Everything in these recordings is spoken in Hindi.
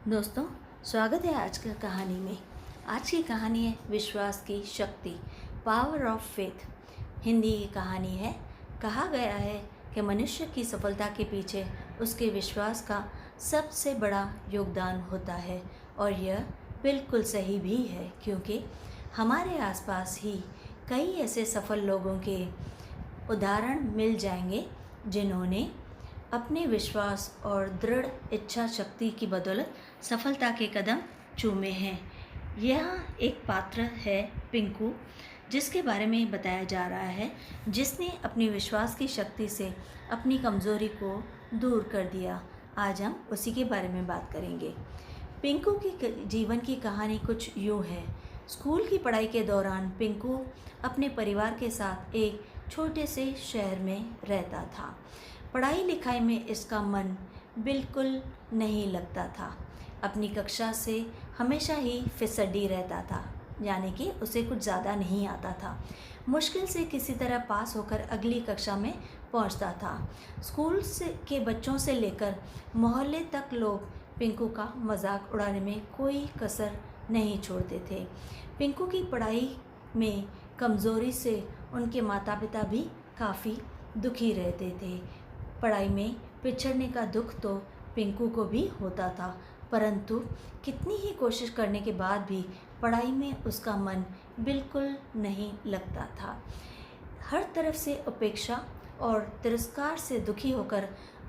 दोस्तों, स्वागत है आज की कहानी में। आज की कहानी है विश्वास की शक्ति, पावर ऑफ फेथ। हिंदी की कहानी है। कहा गया है कि मनुष्य की सफलता के पीछे उसके विश्वास का सबसे बड़ा योगदान होता है, और यह बिल्कुल सही भी है, क्योंकि हमारे आसपास ही कई ऐसे सफल लोगों के उदाहरण मिल जाएंगे जिन्होंने अपने विश्वास और दृढ़ इच्छा शक्ति की बदौलत सफलता के कदम चूमे हैं। यह एक पात्र है पिंकू, जिसके बारे में बताया जा रहा है, जिसने अपनी विश्वास की शक्ति से अपनी कमज़ोरी को दूर कर दिया। आज हम उसी के बारे में बात करेंगे। पिंकू की जीवन की कहानी कुछ यूँ है। स्कूल की पढ़ाई के दौरान पिंकू अपने परिवार के साथ एक छोटे से शहर में रहता था। पढ़ाई लिखाई में इसका मन बिल्कुल नहीं लगता था। अपनी कक्षा से हमेशा ही फिसड्डी रहता था, यानी कि उसे कुछ ज़्यादा नहीं आता था। मुश्किल से किसी तरह पास होकर अगली कक्षा में पहुंचता था। स्कूल के बच्चों से लेकर मोहल्ले तक लोग पिंकू का मजाक उड़ाने में कोई कसर नहीं छोड़ते थे। पिंकू की पढ़ाई में कमज़ोरी से उनके माता पिता भी काफ़ी दुखी रहते थे। पढ़ाई में पिछड़ने का दुख तो पिंकू को भी होता था, परंतु कितनी ही कोशिश करने के बाद भी पढ़ाई में उसका मन बिल्कुल नहीं लगता था। हर तरफ से उपेक्षा और तिरस्कार से दुखी होकर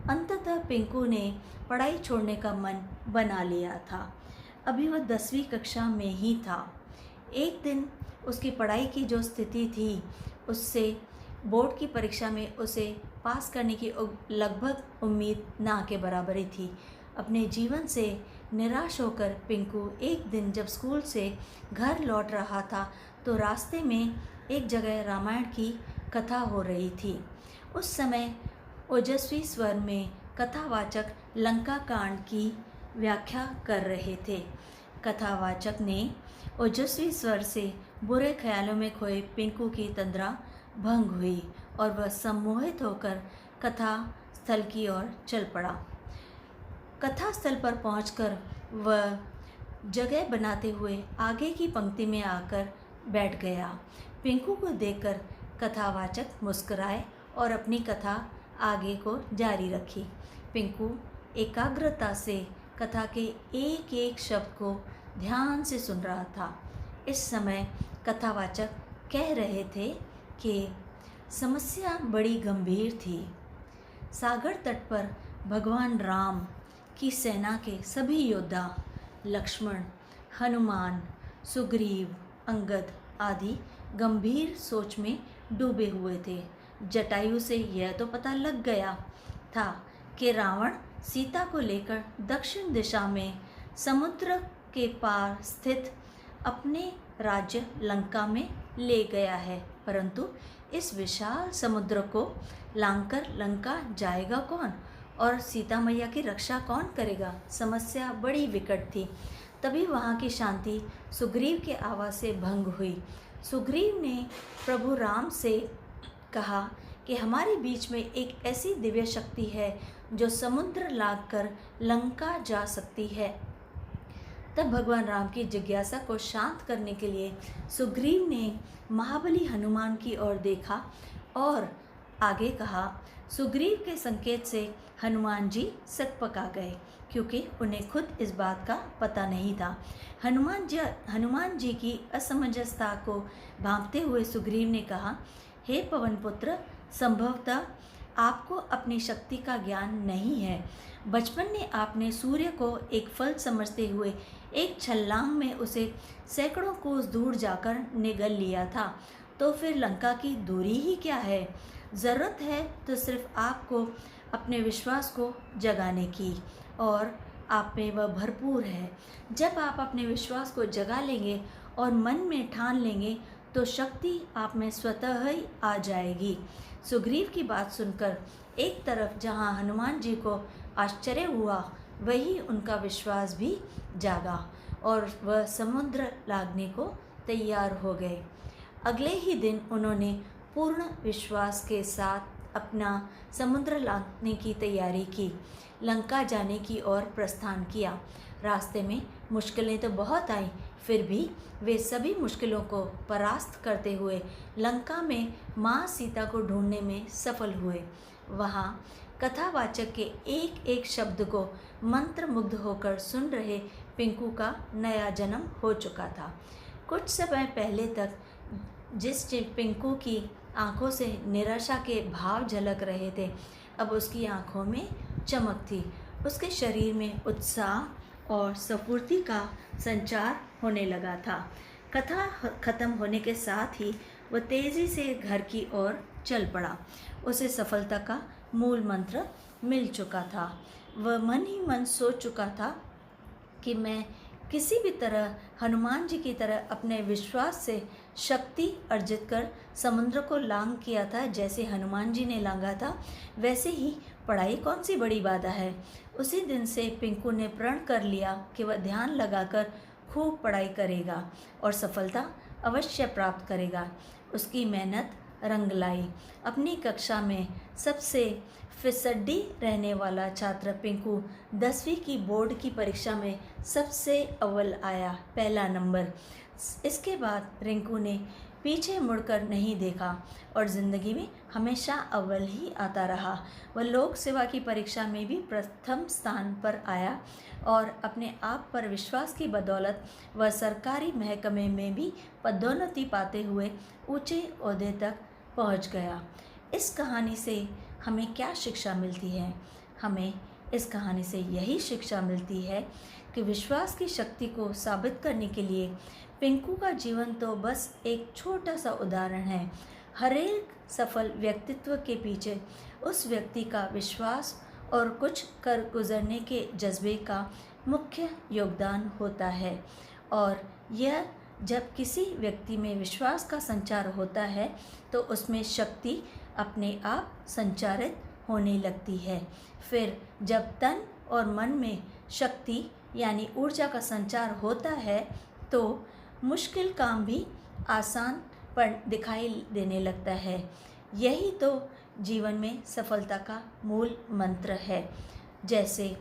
अंततः पिंकू ने पढ़ाई छोड़ने का मन बना लिया था। अभी वह 10वीं कक्षा में ही था। एक दिन उसकी पढ़ाई की जो स्थिति थी, उससे बोर्ड की परीक्षा में उसे पास करने की लगभग उम्मीद ना के बराबर ही थी। अपने जीवन से निराश होकर पिंकू एक दिन जब स्कूल से घर लौट रहा था, तो रास्ते में एक जगह रामायण की कथा हो रही थी। उस समय ओजस्वी स्वर में कथावाचक लंका कांड की व्याख्या कर रहे थे। कथावाचक ने ओजस्वी स्वर से बुरे ख्यालों में खोए पिंकू की तंद्रा भंग हुई और वह सम्मोहित होकर कथा स्थल की ओर चल पड़ा। कथा स्थल पर पहुंचकर वह जगह बनाते हुए आगे की पंक्ति में आकर बैठ गया। पिंकू को देखकर कथावाचक मुस्कुराए और अपनी कथा आगे को जारी रखी। पिंकू एकाग्रता से कथा के एक एक शब्द को ध्यान से सुन रहा था। इस समय कथावाचक कह रहे थे कि समस्या बड़ी गंभीर थी। सागर तट पर भगवान राम की सेना के सभी योद्धा लक्ष्मण, हनुमान, सुग्रीव, अंगद आदि गंभीर सोच में डूबे हुए थे। जटायु से यह तो पता लग गया था कि रावण सीता को लेकर दक्षिण दिशा में समुद्र के पार स्थित अपने राज्य लंका में ले गया है, परंतु इस विशाल समुद्र को लांघकर लंका जाएगा कौन और सीता मैया की रक्षा कौन करेगा? समस्या बड़ी विकट थी। तभी वहाँ की शांति सुग्रीव के आवाज़ से भंग हुई। सुग्रीव ने प्रभु राम से कहा कि हमारे बीच में एक ऐसी दिव्य शक्ति है जो समुद्र लांघकर लंका जा सकती है। तब भगवान राम की जिज्ञासा को शांत करने के लिए सुग्रीव ने महाबली हनुमान की ओर देखा और आगे कहा। सुग्रीव के संकेत से हनुमान जी सकपका गए, क्योंकि उन्हें खुद इस बात का पता नहीं था। हनुमान जी की असमंजसता को भांपते हुए सुग्रीव ने कहा, हे पवन पुत्र, संभवतः आपको अपनी शक्ति का ज्ञान नहीं है। बचपन में आपने सूर्य को एक फल समझते हुए एक छलांग में उसे सैकड़ों कोस दूर जाकर निगल लिया था, तो फिर लंका की दूरी ही क्या है? ज़रूरत है तो सिर्फ आपको अपने विश्वास को जगाने की, और आप में वह भरपूर है। जब आप अपने विश्वास को जगा लेंगे और मन में ठान लेंगे, तो शक्ति आप में स्वतः ही आ जाएगी। सुग्रीव की बात सुनकर एक तरफ जहाँ हनुमान जी को आश्चर्य हुआ, वहीं उनका विश्वास भी जागा और वह समुद्र लांघने को तैयार हो गए। अगले ही दिन उन्होंने पूर्ण विश्वास के साथ अपना समुद्र लांघने की तैयारी की, लंका जाने की ओर प्रस्थान किया। रास्ते में मुश्किलें तो बहुत आई, फिर भी वे सभी मुश्किलों को परास्त करते हुए लंका में माँ सीता को ढूंढने में सफल हुए। वहाँ कथावाचक के एक एक शब्द को मंत्रमुग्ध होकर सुन रहे पिंकू का नया जन्म हो चुका था। कुछ समय पहले तक जिस पिंकू की आंखों से निराशा के भाव झलक रहे थे, अब उसकी आंखों में चमक थी। उसके शरीर में उत्साह और स्फूर्ति का संचार होने लगा था। कथा खत्म होने के साथ ही वह तेज़ी से घर की ओर चल पड़ा। उसे सफलता का मूल मंत्र मिल चुका था। वह मन ही मन सोच चुका था कि मैं किसी भी तरह हनुमान जी की तरह अपने विश्वास से शक्ति अर्जित कर समुद्र को लांघ किया था। जैसे हनुमान जी ने लांघा था, वैसे ही पढ़ाई कौन सी बड़ी बाधा है। उसी दिन से पिंकू ने प्रण कर लिया कि वह ध्यान लगाकर खूब पढ़ाई करेगा और सफलता अवश्य प्राप्त करेगा। उसकी मेहनत रंग लाई। अपनी कक्षा में सबसे फिसड्डी रहने वाला छात्र पिंकू 10वीं की बोर्ड की परीक्षा में सबसे अव्वल आया, पहला नंबर। इसके बाद रिंकू ने पीछे मुड़कर नहीं देखा और ज़िंदगी में हमेशा अव्वल ही आता रहा। वह लोक सेवा की परीक्षा में भी प्रथम स्थान पर आया और अपने आप पर विश्वास की बदौलत वह सरकारी महकमे में भी पदोन्नति पाते हुए ऊंचे ओहदे तक पहुंच गया। इस कहानी से हमें क्या शिक्षा मिलती है? हमें इस कहानी से यही शिक्षा मिलती है कि विश्वास की शक्ति को साबित करने के लिए पिंकू का जीवन तो बस एक छोटा सा उदाहरण है। हर एक सफल व्यक्तित्व के पीछे उस व्यक्ति का विश्वास और कुछ कर गुजरने के जज्बे का मुख्य योगदान होता है। और यह जब किसी व्यक्ति में विश्वास का संचार होता है तो उसमें शक्ति अपने आप संचारित होने लगती है। फिर जब तन और मन में शक्ति यानी ऊर्जा का संचार होता है तो मुश्किल काम भी आसान पर दिखाई देने लगता है। यही तो जीवन में सफलता का मूल मंत्र है। जैसे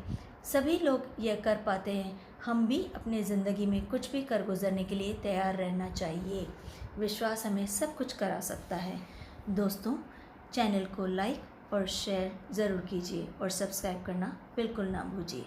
सभी लोग यह कर पाते हैं, हम भी अपने ज़िंदगी में कुछ भी कर गुजरने के लिए तैयार रहना चाहिए। विश्वास हमें सब कुछ करा सकता है। दोस्तों, चैनल को लाइक और शेयर ज़रूर कीजिए और सब्सक्राइब करना बिल्कुल ना भूलिए।